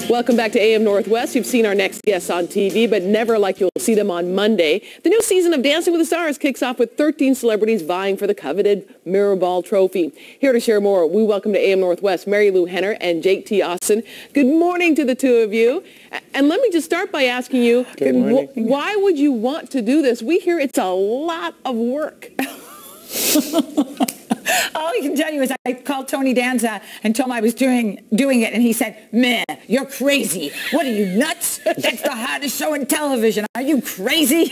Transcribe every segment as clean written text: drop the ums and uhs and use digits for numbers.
Welcome back to AM Northwest. You've seen our next guests on TV, but never like you'll see them on Monday. The new season of Dancing with the Stars kicks off with 13 celebrities vying for the coveted Mirror Ball trophy. Here to share more, we welcome to AM Northwest Marilu Henner and Jake T. Good morning to the two of you. And let me just start by asking you, why would you want to do this? We hear it's a lot of work. All I can tell you is I called Tony Danza and told him I was doing it, and he said, "Man, you're crazy. What are you, nuts? That's the hardest show in television. Are you crazy?"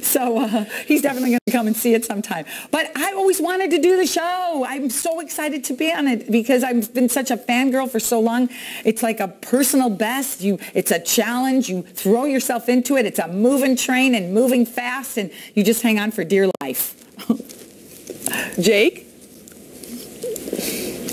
So he's definitely going to come and see it sometime. But I always wanted to do the show. I'm so excited to be on it because I've been such a fangirl for so long. It's like a personal best. It's a challenge. You throw yourself into it. It's a moving train and moving fast, and you just hang on for dear life. Jake?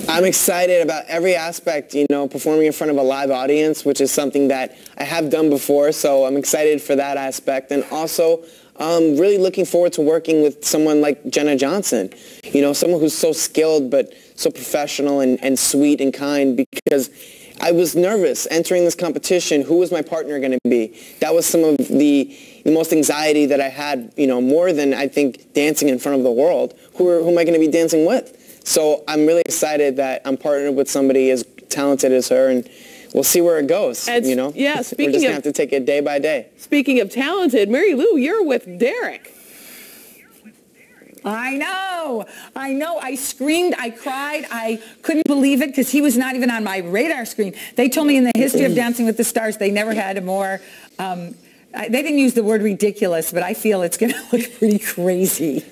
I'm excited about every aspect, performing in front of a live audience, which is something that I have done before, so I'm excited for that aspect. And also, really looking forward to working with someone like Jenna Johnson, someone who's so skilled but so professional and sweet and kind, because I was nervous entering this competition. Who was my partner going to be? That was some of the most anxiety that I had, more than, I think, dancing in front of the world. Who am I going to be dancing with? So I'm really excited that I'm partnered with somebody as talented as her, and we'll see where it goes, Yeah, We're just going to have to take it day by day. Speaking of talented, Marilu, you're with Derek. I know. I screamed, I cried, I couldn't believe it because he was not even on my radar screen. They told me in the history of Dancing with the Stars they never had a more, they didn't use the word ridiculous, but I feel it's going to look pretty crazy.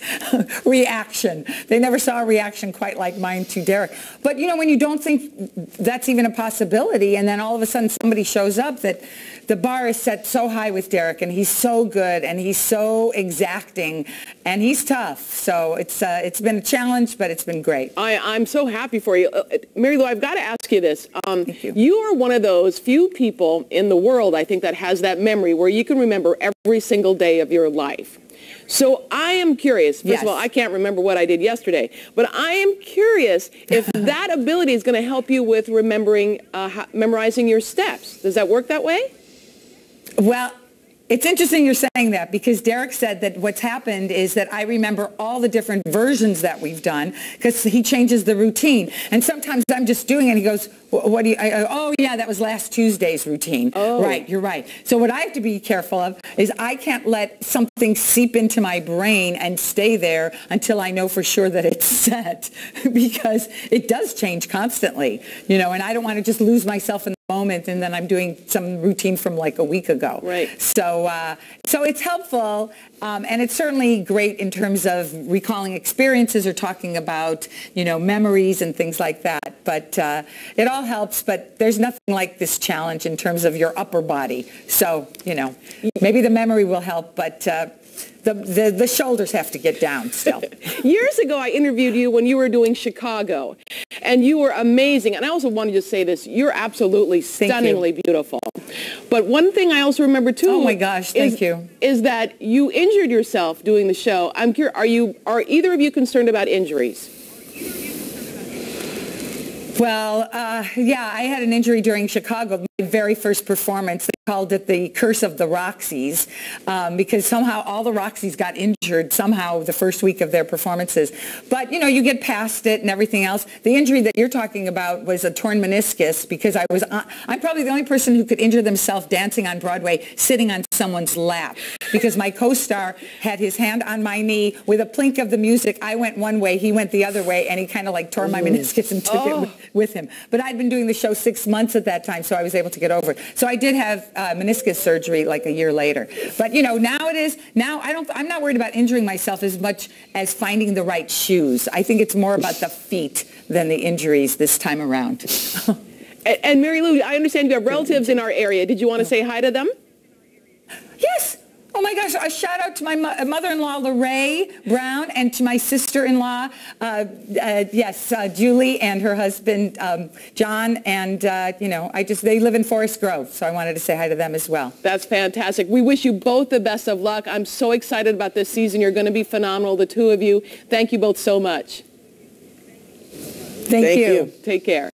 Reaction. They never saw a reaction quite like mine to Derek. But, when you don't think that's even a possibility, and then all of a sudden somebody shows up, that the bar is set so high with Derek, and he's so good, and he's so exacting, and he's tough. So it's been a challenge, but it's been great. I'm so happy for you. Marilu, I've got to ask you this. Thank you. You are one of those few people in the world, I think, that has that memory where you can remember every single day of your life. So I am curious. First of all, I can't remember what I did yesterday, but I am curious if that ability is going to help you with memorizing your steps. Does that work that way? Well, it's interesting you're saying that because Derek said that what's happened is that I remember all the different versions that we've done because he changes the routine. And sometimes I'm just doing it and he goes, what do you, oh yeah, that was last Tuesday's routine. Oh. Right, you're right. So what I have to be careful of is I can't let something seep into my brain and stay there until I know for sure that it's set because it does change constantly, and I don't want to just lose myself in the moment and then I'm doing some routine from like a week ago. Right. So it's helpful and it's certainly great in terms of recalling experiences or talking about, memories and things like that. But it all helps, but there's nothing like this challenge in terms of your upper body. So, maybe the memory will help, but the shoulders have to get down still. Years ago, I interviewed you when you were doing Chicago, and you were amazing. And I also wanted to say this. You're absolutely stunningly beautiful. But one thing I also remember, too, oh my gosh, thank you, is that you injured yourself doing the show. I'm curious, are either of you concerned about injuries? Well, yeah, I had an injury during Chicago, my very first performance. They called it the curse of the Roxys because somehow all the Roxys got injured somehow the first week of their performances. But, you get past it and everything else. The injury that you're talking about was a torn meniscus because I'm probably the only person who could injure themselves dancing on Broadway sitting on someone's lap because my co-star had his hand on my knee with a plink of the music. I went one way, he went the other way, and he kind of like tore my meniscus and took it with him. But I'd been doing the show 6 months at that time, so I was able to get over it. So I did have meniscus surgery like a year later. But I'm not worried about injuring myself as much as finding the right shoes. I think it's more about the feet than the injuries this time around. And Marilu, I understand you have relatives in our area. Did you want to say hi to them? Yes. Oh my gosh, a shout out to my mother-in-law, Lorraine Brown, and to my sister-in-law, Julie, and her husband, John, and, they live in Forest Grove, so I wanted to say hi to them as well. That's fantastic. We wish you both the best of luck. I'm so excited about this season. You're going to be phenomenal, the two of you. Thank you both so much. Thank you. Take care.